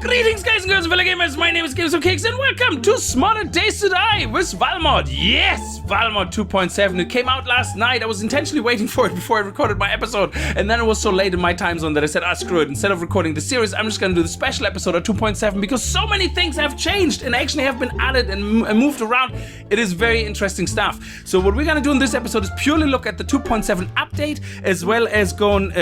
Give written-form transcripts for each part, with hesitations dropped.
Greetings guys and girls, fellow gamers, my name is Games of Cakes and welcome to Smarter Days to Die with Valmod. Yes, Valmod 2.7. It came out last night. I was intentionally waiting for it before I recorded my episode, and then it was so late in my time zone that I said, screw it. Instead of recording the series, I'm just gonna do the special episode of 2.7 because so many things have changed and actually have been added and moved around. It is very interesting stuff. So what we're gonna do in this episode is purely look at the 2.7 update, as well as going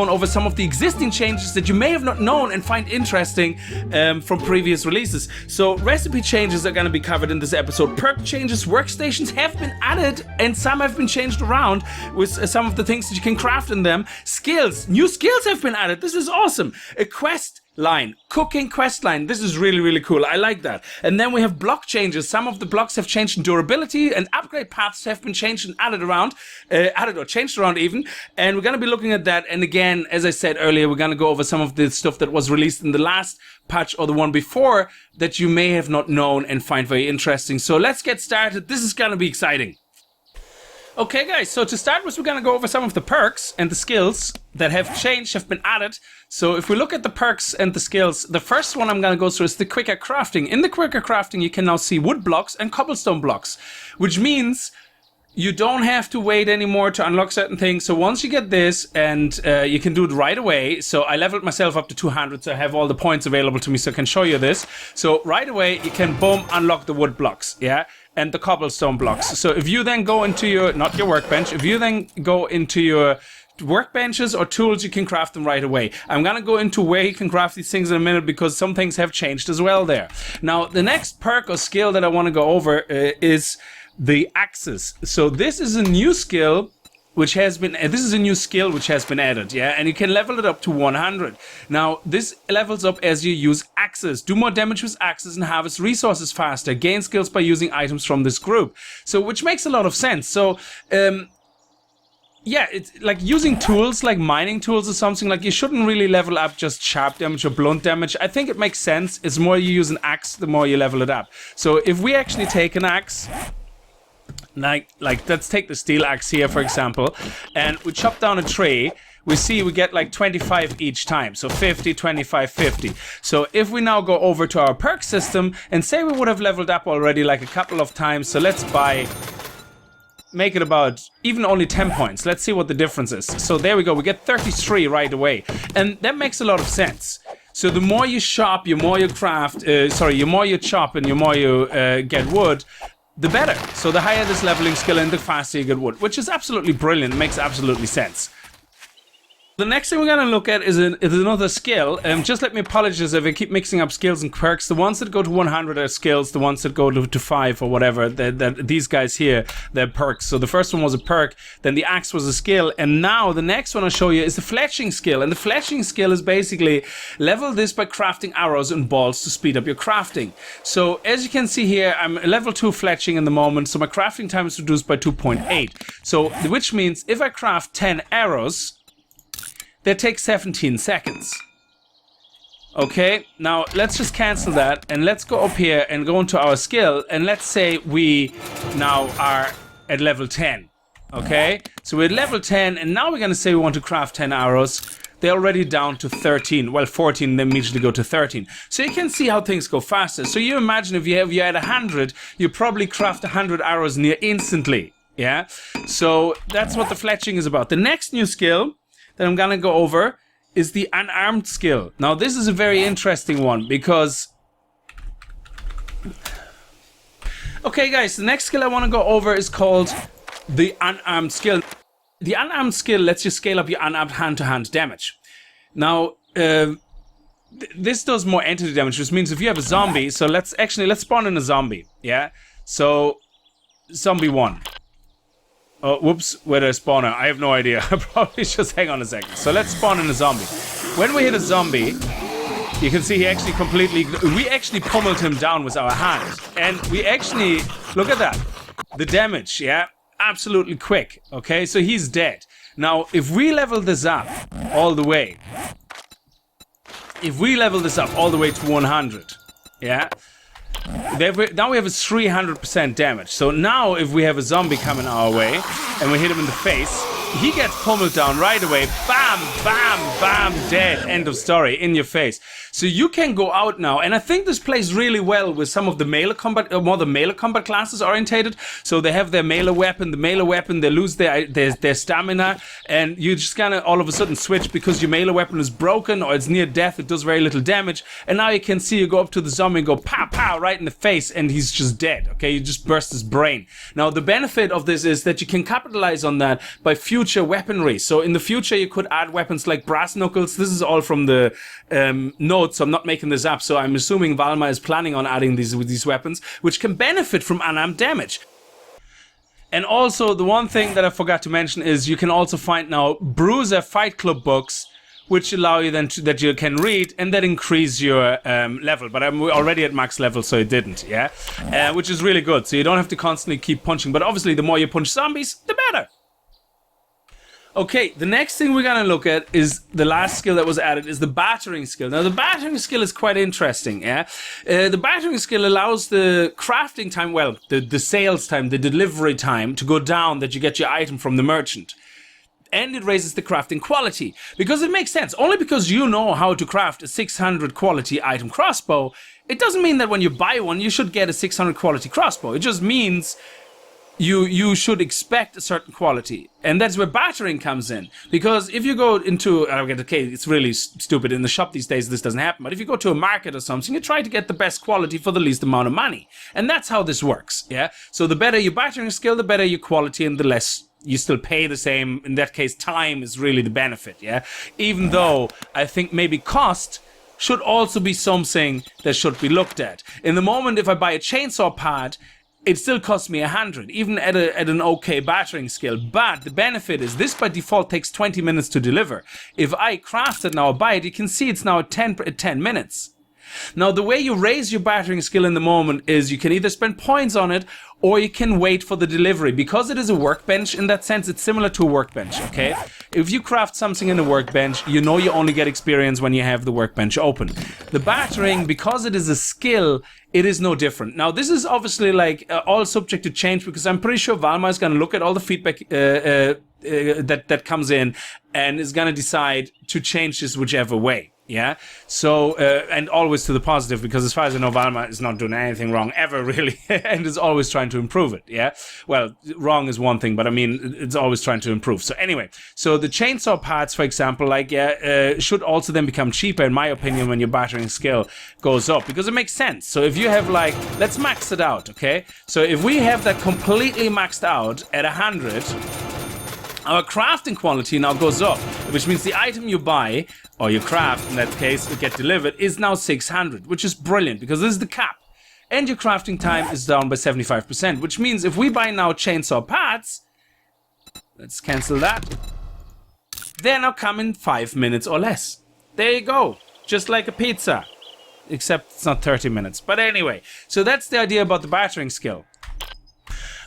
over some of the existing changes that you may have not known and find interesting from previous releases. So recipe changes are going to be covered in this episode. Perk changes, workstations have been added and some have been changed around with some of the things that you can craft in them. Skills, new skills have been added. This is awesome. A quest line, cooking quest line. This is really cool. I like that. And then we have block changes. Some of the blocks have changed in durability and upgrade paths have been changed and added or changed around even. And we're going to be looking at that. And again, as I said earlier, we're going to go over some of the stuff that was released in the last patch or the one before that you may have not known and find very interesting. So let's get started. This is going to be exciting. Okay guys, so to start with, we're going to go over some of the perks and the skills that have changed, have been added. So if we look at the perks and the skills, the first one I'm going to go through is the quicker crafting. In the quicker crafting, you can now see wood blocks and cobblestone blocks, which means you don't have to wait anymore to unlock certain things. So once you get this, and you can do it right away. So I leveled myself up to 200, so I have all the points available to me, so I can show you this. So right away, you can boom, unlock the wood blocks, yeah, and the cobblestone blocks. So if you then go into your, not your workbench, if you then go into your workbenches or tools, you can craft them right away. I'm gonna go into where you can craft these things in a minute because some things have changed as well there. Now, the next perk or skill that I want to go over is the axes. So this is a new skill which has been added, yeah, and you can level it up to 100. Now this levels up as you use axes, do more damage with axes and harvest resources faster, gain skills by using items from this group, so which makes a lot of sense. So yeah, it's like using tools like mining tools or something. Like, you shouldn't really level up just sharp damage or blunt damage. I think it makes sense. It's more you use an axe, the more you level it up. So if we actually take an axe, like let's take the steel axe here, for example, and we chop down a tree, we see we get like 25 each time. So 50, 25, 50. So if we now go over to our perk system and say we would have leveled up already like a couple of times, so let's make it about even only 10 points. Let's see what the difference is. So there we go, we get 33 right away. And that makes a lot of sense. So the more you chop, the more you craft, the more you chop and the more you get wood, the better. So the higher this leveling skill and the faster you get wood, which is absolutely brilliant. It makes absolutely sense. The next thing we're going to look at is another skill. Just let me apologize if I keep mixing up skills and perks. The ones that go to 100 are skills. The ones that go to 5 or whatever, these guys here, they're perks. So the first one was a perk, then the axe was a skill, and now the next one I'll show you is the fletching skill. And the fletching skill is basically level this by crafting arrows and balls to speed up your crafting. So as you can see here, I'm level 2 fletching in the moment, so my crafting time is reduced by 2.8. So which means if I craft 10 arrows, that takes 17 seconds. Okay, now let's just cancel that and let's go up here and go into our skill, and let's say we now are at level 10. Okay, so we're at level 10 and now we're gonna say we want to craft 10 arrows. They're already down to 13, well 14, then immediately go to 13. So you can see how things go faster. So you imagine if you're at 100, you probably craft 100 arrows near instantly, yeah? So that's what the fletching is about. The next new skill that I'm gonna go over is the unarmed skill. Now this is a very interesting one because, okay guys, the next skill I want to go over is called the unarmed skill. The unarmed skill lets you scale up your unarmed hand-to-hand damage. Now this does more entity damage, which means if you have a zombie, so let's spawn in a zombie, yeah? So zombie 1. Oh, whoops, where did I spawn her? I have no idea. I probably just hang on a second. So let's spawn in a zombie. When we hit a zombie, you can see we actually pummeled him down with our hand. And we actually, look at that. The damage, yeah? Absolutely quick, okay? So he's dead. Now, if we level this up all the way, to 100, yeah? Now we have a 300% damage. So now if we have a zombie coming our way and we hit him in the face, he gets pummeled down right away. Bam, bam, bam, dead. End of story. In your face. So you can go out now, and I think this plays really well with some of the melee combat, more the melee combat classes orientated. So they have their melee weapon. The melee weapon, they lose their stamina, and you just kind of all of a sudden switch because your melee weapon is broken or it's near death. It does very little damage, and now you can see you go up to the zombie and go pow pow right in the face, and he's just dead. Okay, you just burst his brain. Now the benefit of this is that you can capitalize on that by future weaponry. So in the future you could add weapons like brass knuckles. This is all from the notes, so I'm not making this up. So I'm assuming Valma is planning on adding these weapons, which can benefit from unarmed damage. And also the one thing that I forgot to mention is you can also find now Bruiser Fight Club books, which allow you then that you can read and that increase your level. But I'm already at max level, so it didn't, yeah? Which is really good, so you don't have to constantly keep punching. But obviously, the more you punch zombies, the better. Okay, the next thing we're gonna look at is the last skill that was added, is the Battering Skill. Now, the Battering Skill is quite interesting, yeah? The Battering Skill allows the crafting time, well, the sales time, the delivery time to go down, that you get your item from the merchant. And it raises the crafting quality, because it makes sense. Only because you know how to craft a 600 quality item crossbow, it doesn't mean that when you buy one, you should get a 600 quality crossbow. It just means you should expect a certain quality. And that's where battering comes in. Because if you go into, okay, it's really stupid. In the shop these days, this doesn't happen. But if you go to a market or something, you try to get the best quality for the least amount of money. And that's how this works, yeah? So the better your battering skill, the better your quality, and the less you still pay the same. In that case, time is really the benefit, yeah? Even though I think maybe cost should also be something that should be looked at. In the moment, if I buy a chainsaw pad, it still costs me 100, even at an okay battering skill. But the benefit is this by default takes 20 minutes to deliver. If I craft it now or buy it, you can see it's now at 10 minutes. Now, the way you raise your battering skill in the moment is you can either spend points on it or you can wait for the delivery. Because it is a workbench, in that sense, it's similar to a workbench, okay? If you craft something in a workbench, you know you only get experience when you have the workbench open. The battering, because it is a skill, it is no different. Now, this is obviously like all subject to change, because I'm pretty sure Valma is going to look at all the feedback that comes in and is going to decide to change this whichever way. Yeah, so, and always to the positive, because as far as I know, Valma is not doing anything wrong ever, really, and is always trying to improve it, yeah? Well, wrong is one thing, but I mean, it's always trying to improve. So anyway, so the chainsaw parts, for example, like, should also then become cheaper, in my opinion, when your battering skill goes up, because it makes sense. So if you have, like, let's max it out, okay? So if we have that completely maxed out at 100, our crafting quality now goes up, which means the item you buy, or you craft, in that case, to get delivered, is now 600, which is brilliant, because this is the cap. And your crafting time is down by 75%, which means if we buy now chainsaw parts, let's cancel that, they're now coming 5 minutes or less. There you go, just like a pizza, except it's not 30 minutes. But anyway, so that's the idea about the battering skill.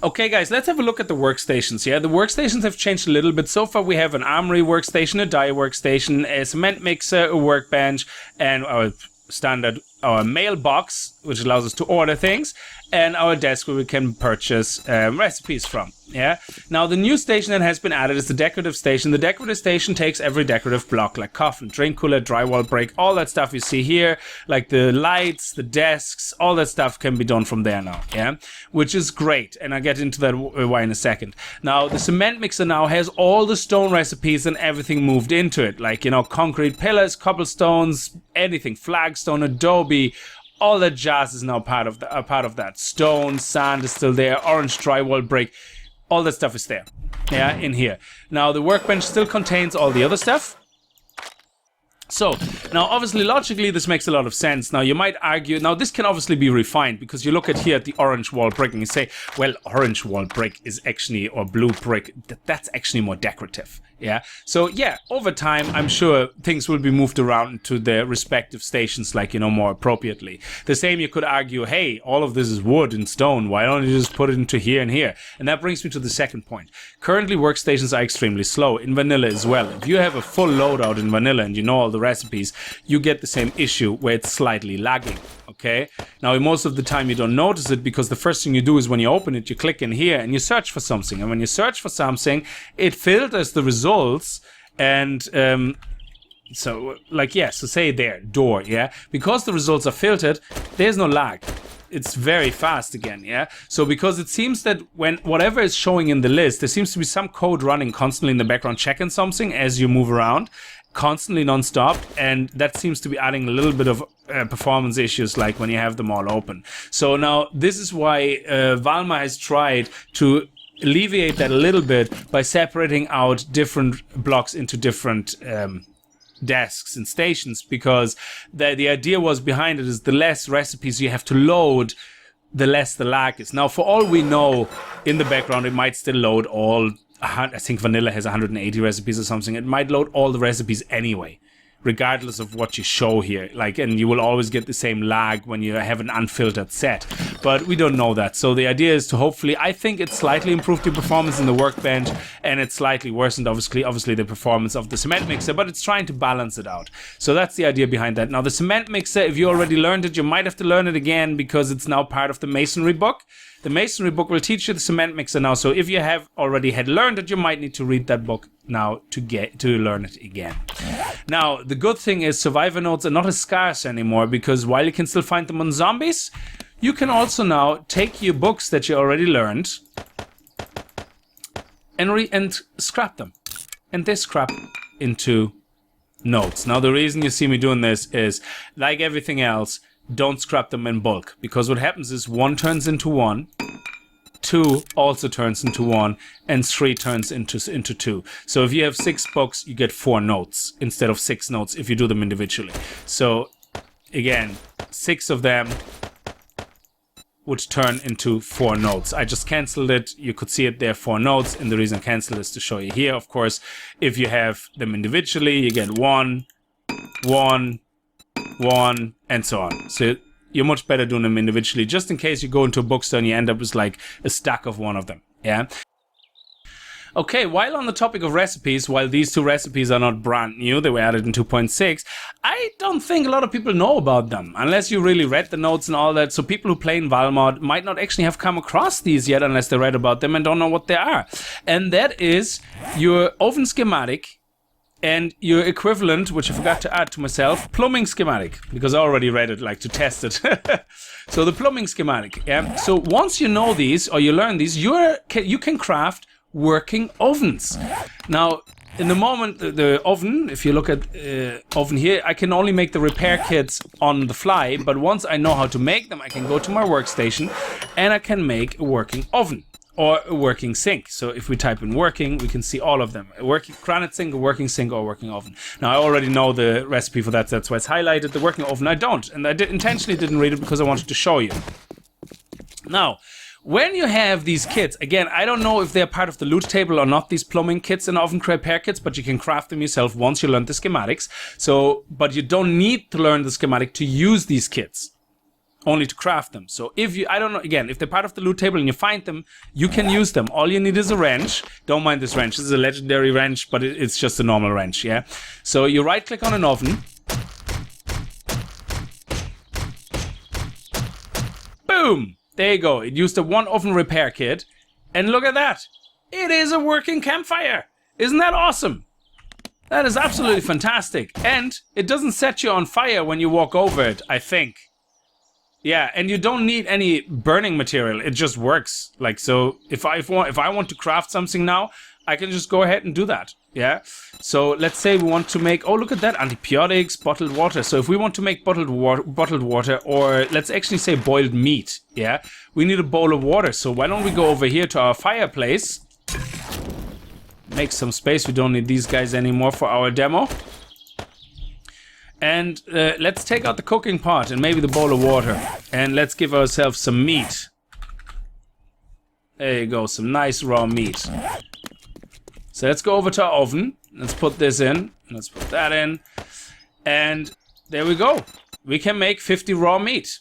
Okay guys, let's have a look at the workstations. Yeah, the workstations have changed a little bit. So far we have an armory workstation, a die workstation, a cement mixer, a workbench, and our standard, our mailbox, which allows us to order things, and our desk where we can purchase recipes from. Yeah. Now the new station that has been added is the decorative station. The decorative station takes every decorative block, like coffin, drink cooler, drywall break, all that stuff you see here, like the lights, the desks, all that stuff can be done from there now. Yeah, which is great, and I'll get into that why in a second. Now the cement mixer now has all the stone recipes and everything moved into it, like, you know, concrete pillars, cobblestones, anything, flagstone, adobe. All that jazz is now part of that. Stone, sand is still there, orange drywall brick, all that stuff is there, yeah, in here. Now the workbench still contains all the other stuff. So, now obviously logically this makes a lot of sense. Now you might argue, now this can obviously be refined, because you look at here at the orange wall brick and you say, well, orange wall brick is actually, or blue brick, that's actually more decorative. Yeah, so yeah, over time, I'm sure things will be moved around to their respective stations, like, you know, more appropriately. The same you could argue, hey, all of this is wood and stone, why don't you just put it into here and here? And that brings me to the second point. Currently, workstations are extremely slow, in vanilla as well. If you have a full loadout in vanilla and you know all the recipes, you get the same issue where it's slightly lagging. Okay, now most of the time you don't notice it because the first thing you do is when you open it, you click in here and you search for something. And when you search for something, it filters the results. And so like, yeah, so say there, door, yeah. Because the results are filtered, there's no lag. It's very fast again, yeah. So because it seems that when whatever is showing in the list, there seems to be some code running constantly in the background, checking something as you move around. Constantly non-stop, and that seems to be adding a little bit of performance issues like when you have them all open. So now this is why Valmod has tried to alleviate that a little bit by separating out different blocks into different desks and stations, because the idea was behind it is the less recipes you have to load, the less the lag is. Now for all we know, in the background it might still load all, I think vanilla has 180 recipes or something. It might load all the recipes anyway, regardless of what you show here. Like, and you will always get the same lag when you have an unfiltered set. But we don't know that. So the idea is to hopefully, I think it slightly improved the performance in the workbench, and it slightly worsened, obviously the performance of the cement mixer, but it's trying to balance it out. So that's the idea behind that. Now the cement mixer, if you already learned it, you might have to learn it again because it's now part of the masonry book. The masonry book will teach you the cement mixer now, so if you have already had learned it, you might need to read that book now to learn it again. Now, the good thing is survivor nodes are not as scarce anymore, because while you can still find them on zombies, you can also now take your books that you already learned and scrap them. And they scrap into nodes. Now, the reason you see me doing this is, like everything else, don't scrap them in bulk, because what happens is 1 turns into 1, 2 also turns into 1, and 3 turns into 2. So if you have 6 books, you get 4 notes instead of 6 notes if you do them individually. So again, 6 of them would turn into 4 notes. I just cancelled it. You could see it there, 4 notes, and the reason I cancelled is to show you here. Of course, if you have them individually, you get 1, 1, 1, and so on. So you're much better doing them individually, just in case you go into a bookstore and you end up with like a stack of one of them. Yeah. Okay, while on the topic of recipes, while these 2 recipes are not brand new, they were added in 2.6, I don't think a lot of people know about them, unless you really read the notes and all that. So people who play in Valmod might not actually have come across these yet unless they read about them and don't know what they are. And that is your oven schematic and your equivalent, which I forgot to add to myself, plumbing schematic, because I already read it, like to test it. So the plumbing schematic. Yeah. So once you know these, or you learn these, you can craft working ovens. Now, in the moment, the oven, if you look at oven here, I can only make the repair kits on the fly, but once I know how to make them, I can go to my workstation and I can make a working oven. Or a working sink. So if we type in working, we can see all of them. A working granite sink, a working sink, or a working oven. Now, I already know the recipe for that, so that's why it's highlighted. The working oven, I don't. And I intentionally didn't read it because I wanted to show you. Now, when you have these kits, again, I don't know if they're part of the loot table or not, these plumbing kits and oven repair kits, but you can craft them yourself once you learn the schematics. So, but you don't need to learn the schematic to use these kits. Only to craft them. So if you, I don't know, again, if they're part of the loot table and you find them, you can use them. All you need is a wrench. Don't mind this wrench. This is a legendary wrench, but it's just a normal wrench, yeah? So you right click on an oven. Boom! There you go. It used a 1 oven repair kit. And look at that. It is a working campfire. Isn't that awesome? That is absolutely fantastic. And it doesn't set you on fire when you walk over it, I think. Yeah, and you don't need any burning material. It just works. Like, so if I want to craft something now, I can just go ahead and do that. Yeah. So let's say we want to make, oh, look at that, antibiotics, bottled water. So if we want to make bottled water, or let's actually say boiled meat. Yeah. We need a bowl of water. So why don't we go over here to our fireplace? Make some space. We don't need these guys anymore for our demo. And let's take out the cooking pot and maybe the bowl of water. And let's give ourselves some meat. There you go, some nice raw meat. So let's go over to our oven. Let's put this in. Let's put that in. And there we go. We can make 50 raw meat.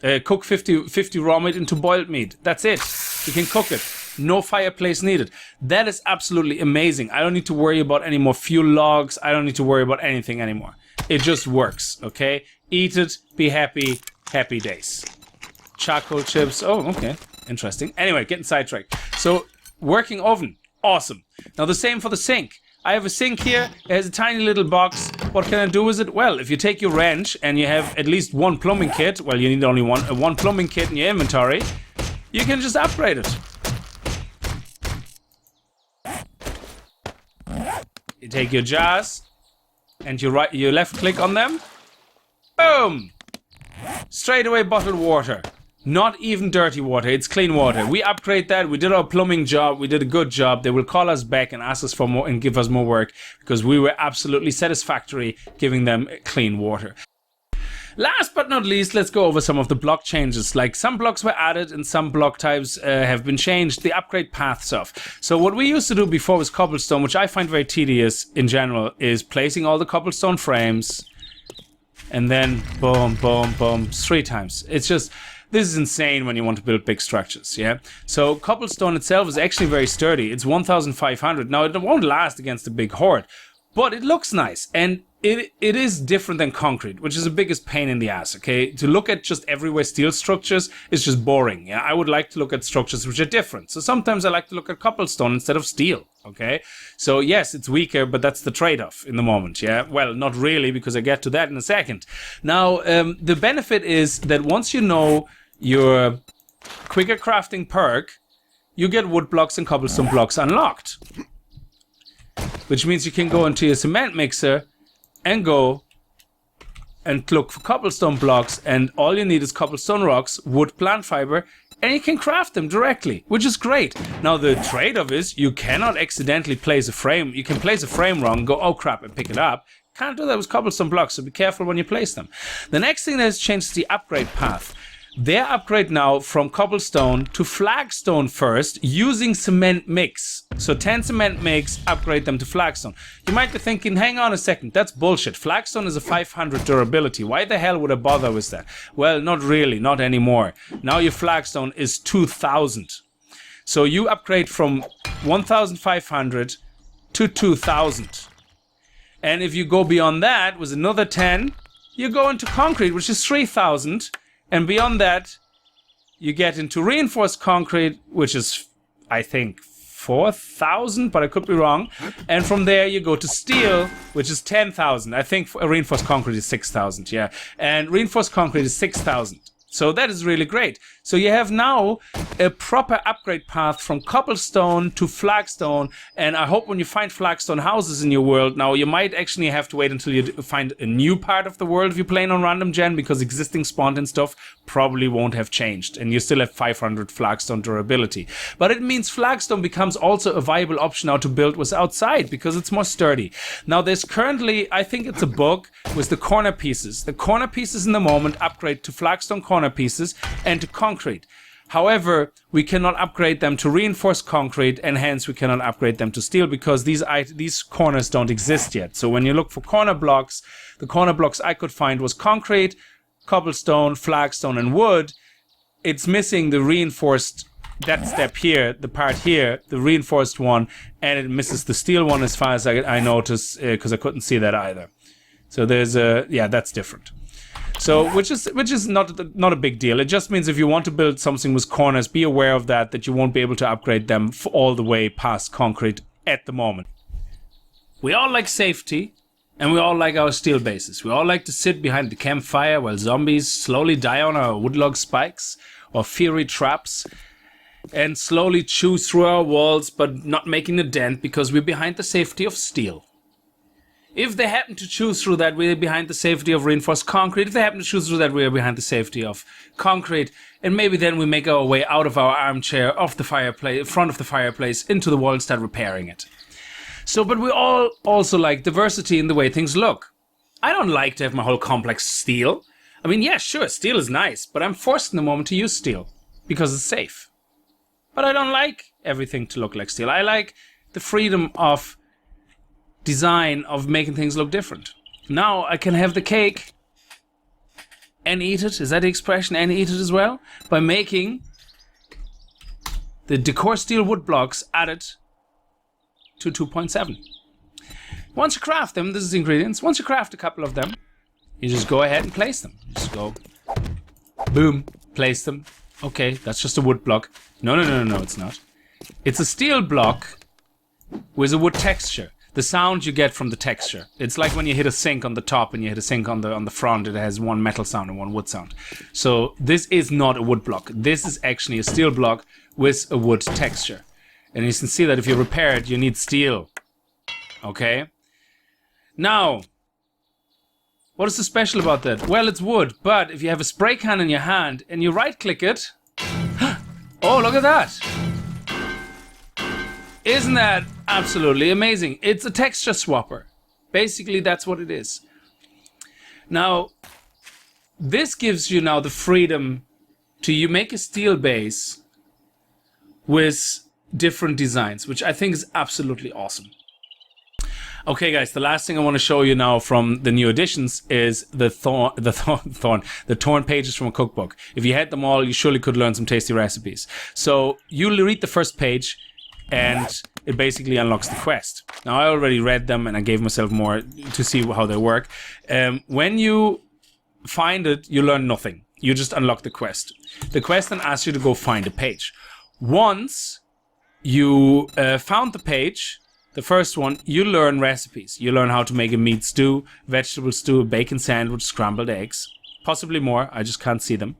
Cook 50 raw meat into boiled meat. That's it. We can cook it. No fireplace needed. That is absolutely amazing. I don't need to worry about any more fuel logs. I don't need to worry about anything anymore. It just works, okay? Eat it, be happy, happy days. Charcoal chips, oh, okay, interesting. Anyway, getting sidetracked. So, working oven, awesome. Now the same for the sink. I have a sink here, it has a tiny little box. What can I do with it? Well, if you take your wrench and you have at least one plumbing kit, well, you need only one plumbing kit in your inventory, you can just upgrade it. You take your jars and you left click on them. Boom! Straight away bottled water. Not even dirty water, it's clean water. We upgrade that, we did our plumbing job, we did a good job. They will call us back and ask us for more and give us more work because we were absolutely satisfactory giving them clean water. Last but not least, let's go over some of the block changes. Like some blocks were added and some block types have been changed. The upgrade path stuff. So what we used to do before with cobblestone, which I find very tedious in general, is placing all the cobblestone frames and then boom, boom, boom, 3 times. It's just... This is insane when you want to build big structures, yeah? So cobblestone itself is actually very sturdy. It's 1,500. Now, it won't last against a big horde, but it looks nice. And it is different than concrete, which is the biggest pain in the ass, okay? To look at just everywhere steel structures is just boring, yeah? I would like to look at structures which are different. So sometimes I like to look at cobblestone instead of steel, okay? So yes, it's weaker, but that's the trade-off in the moment, yeah? Well, not really, because I get to that in a second. Now, the benefit is that once you know your quicker crafting perk, you get wood blocks and cobblestone blocks unlocked. Which means you can go into your cement mixer and go and look for cobblestone blocks, and all you need is cobblestone rocks, wood, plant fiber, and you can craft them directly, which is great. Now the trade-off is you cannot accidentally place a frame. You can place a frame wrong, go, oh crap, and pick it up. Can't do that with cobblestone blocks, so be careful when you place them. The next thing that has changed is the upgrade path. Their upgrade now from cobblestone to flagstone first using cement mix. So 10 cement mix, upgrade them to flagstone. You might be thinking, hang on a second, that's bullshit. Flagstone is a 500 durability. Why the hell would I bother with that? Well, not really, not anymore. Now your flagstone is 2000. So you upgrade from 1500 to 2000. And if you go beyond that with another 10, you go into concrete, which is 3000. And beyond that, you get into reinforced concrete, which is, I think, 4,000, but I could be wrong. And from there, you go to steel, which is 10,000. I think reinforced concrete is 6,000, yeah. And reinforced concrete is 6,000. So that is really great. So you have now a proper upgrade path from cobblestone to flagstone. And I hope when you find flagstone houses in your world, now you might actually have to wait until you find a new part of the world if you're playing on random gen, because existing spawn and stuff probably won't have changed. And you still have 500 flagstone durability. But it means flagstone becomes also a viable option now to build with outside because it's more sturdy. Now there's currently, I think it's a bug with the corner pieces. The corner pieces in the moment upgrade to flagstone corner pieces and to concrete. However, we cannot upgrade them to reinforced concrete, and hence we cannot upgrade them to steel because these corners don't exist yet. So when you look for corner blocks, the corner blocks I could find was concrete, cobblestone, flagstone, and wood. It's missing the reinforced, that step here, the part here, the reinforced one, and it misses the steel one as far as I noticed, because I couldn't see that either. So there's a, yeah, that's different. So, which is not a big deal. It just means if you want to build something with corners, be aware of that you won't be able to upgrade them all the way past concrete at the moment. We all like safety, and we all like our steel bases. We all like to sit behind the campfire while zombies slowly die on our woodlog spikes or fiery traps, and slowly chew through our walls, but not making a dent because we're behind the safety of steel. If they happen to choose through that, we're behind the safety of reinforced concrete. If they happen to choose through that, we're behind the safety of concrete. And maybe then we make our way out of our armchair, off the fireplace, front of the fireplace, into the wall and start repairing it. So, but we all also like diversity in the way things look. I don't like to have my whole complex steel. I mean, yeah, sure, steel is nice, but I'm forced in the moment to use steel because it's safe. But I don't like everything to look like steel. I like the freedom of design of making things look different. Now I can have the cake and eat it. Is that the expression? And eat it as well? By making the Decor steel wood blocks added to 2.7. Once you craft them, this is ingredients. Once you craft a couple of them, you just go ahead and place them. Just go, boom, place them. Okay, that's just a wood block. No, it's not. It's a steel block with a wood texture. The sound you get from the texture. It's like when you hit a sink on the top and you hit a sink on the front, it has one metal sound and one wood sound. So this is not a wood block. This is actually a steel block with a wood texture. And you can see that if you repair it, you need steel. Okay? Now, what is so special about that? Well, it's wood, but if you have a spray can in your hand and you right-click it... Oh, look at that! Isn't that absolutely amazing? It's a texture swapper. Basically, that's what it is. Now, this gives you now the freedom to you make a steel base with different designs, which I think is absolutely awesome. Okay, guys, the last thing I want to show you now from the new additions is the torn pages from a cookbook. If you had them all, you surely could learn some tasty recipes. So you'll read the first page, and it basically unlocks the quest. Now, I already read them, and I gave myself more to see how they work. When you find it, you learn nothing. You just unlock the quest. The quest then asks you to go find a page. Once you found the page, the first one, you learn recipes. You learn how to make a meat stew, vegetable stew, a bacon sandwich, scrambled eggs. Possibly more, I just can't see them.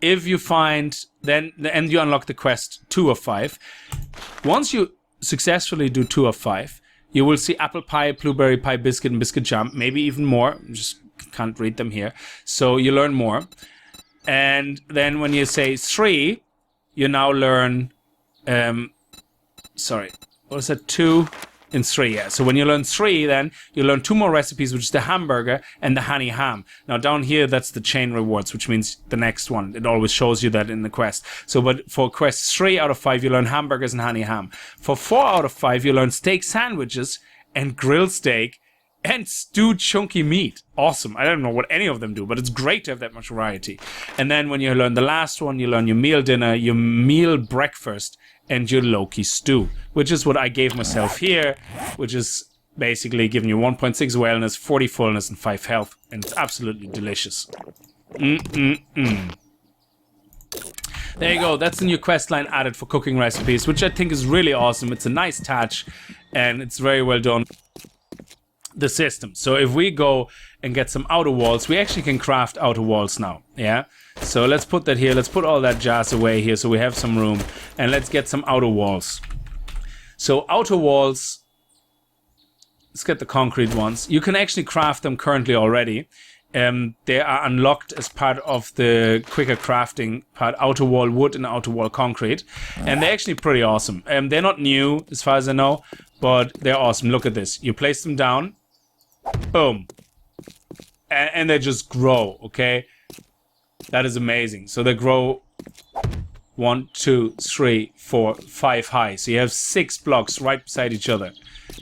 If you find, and you unlock the quest 2 of 5. Once you successfully do 2 of 5, you will see apple pie, blueberry pie, biscuit, and biscuit jam. Maybe even more. Just can't read them here. So you learn more. And then when you say 3, you now learn, sorry, what is that? 2 and 3, yeah. So when you learn 3, then you learn 2 more recipes, which is the hamburger and the honey ham. Now down here, that's the chain rewards, which means the next one. It always shows you that in the quest. So, but for quest 3 out of 5, you learn hamburgers and honey ham. For 4 out of 5, you learn steak sandwiches and grilled steak and stewed chunky meat. Awesome. I don't know what any of them do, but it's great to have that much variety. And then when you learn the last one, you learn your meal dinner, your meal breakfast, and your Loki stew, which is what I gave myself here, which is basically giving you 1.6 wellness, 40 fullness, and 5 health, and it's absolutely delicious. There you go, that's the new quest line added for cooking recipes, which I think is really awesome. It's a nice touch, and it's very well done. The system. So if we go and get some outer walls, we actually can craft outer walls now, yeah? So let's put that here, let's put all that jazz away here so we have some room, and let's get some outer walls. So outer walls, let's get the concrete ones. You can actually craft them currently already. They are unlocked as part of the quicker crafting part, outer wall wood and outer wall concrete, and they're actually pretty awesome. They're not new as far as I know, but they're awesome. Look at this. You place them down, boom, and they just grow, okay? That is amazing. So they grow 1, 2, 3, 4, 5 high. So you have 6 blocks right beside each other.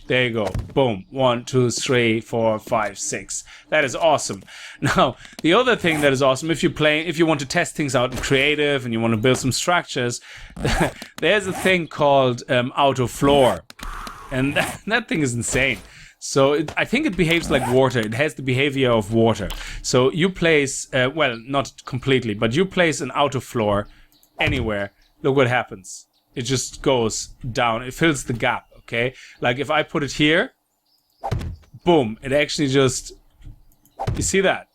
There you go. Boom. 1, 2, 3, 4, 5, 6. That is awesome. Now, the other thing that is awesome, if you want to test things out in creative and you want to build some structures, there's a thing called auto floor. And that thing is insane. So I think it behaves like water. It has the behavior of water. So you place, well, not completely, but you place an auto floor anywhere. Look what happens. It just goes down. It fills the gap, okay? Like if I put it here, boom, it actually just, you see that?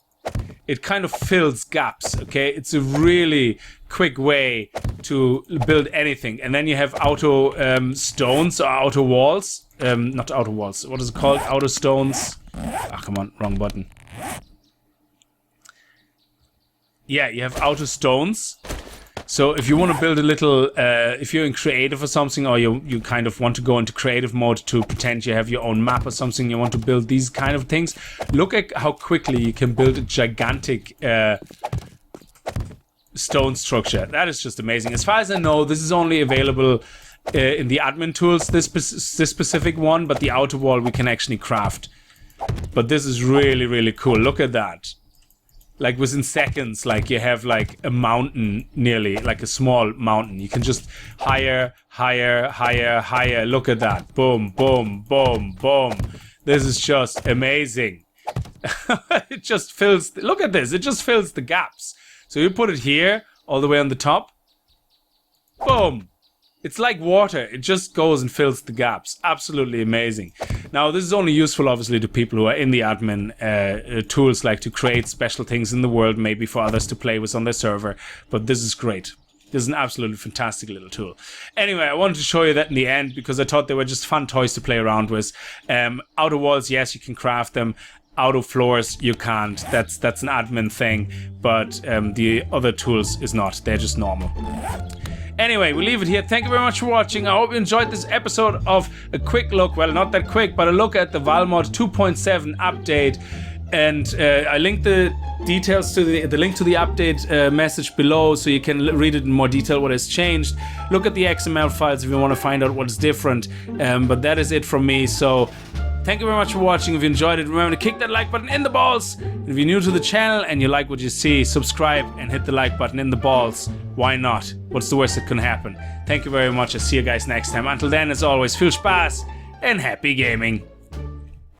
It kind of fills gaps, okay? It's a really quick way to build anything. And then you have auto stones or auto walls. Not auto walls. What is it called? Auto stones. Ah, come on, wrong button. Yeah, you have auto stones. So if you want to build a little, if you're in creative or something, or you kind of want to go into creative mode to pretend you have your own map or something, you want to build these kind of things, look at how quickly you can build a gigantic stone structure. That is just amazing. As far as I know, this is only available in the admin tools, this specific one, but the outer wall we can actually craft. But this is really, really cool. Look at that. like within seconds, like you have like a mountain nearly, like a small mountain. You can just higher, higher, higher, higher. Look at that. Boom, boom, boom, boom. This is just amazing. It just fills, look at this. It just fills the gaps. So you put it here, all the way on the top. Boom. It's like water. It just goes and fills the gaps. Absolutely amazing. Now, this is only useful, obviously, to people who are in the admin tools, like to create special things in the world, maybe for others to play with on their server. But this is great. This is an absolutely fantastic little tool. Anyway, I wanted to show you that in the end because I thought they were just fun toys to play around with. Outer walls, yes, you can craft them. Out of floors, you can't. That's an admin thing. But the other tools is not. They're just normal. Anyway, we'll leave it here. Thank you very much for watching. I hope you enjoyed this episode of a quick look, well, not that quick, but a look at the Valmod 2.7 update. And I linked the details to the link to the update message below, so you can read it in more detail what has changed. Look at the XML files if you want to find out what's different. But that is it from me. So thank you very much for watching. If you enjoyed it, remember to kick that like button in the balls. If you're new to the channel and you like what you see, subscribe and hit the like button in the balls. Why not? What's the worst that can happen? Thank you very much. I'll see you guys next time. Until then, as always, viel Spaß and happy gaming.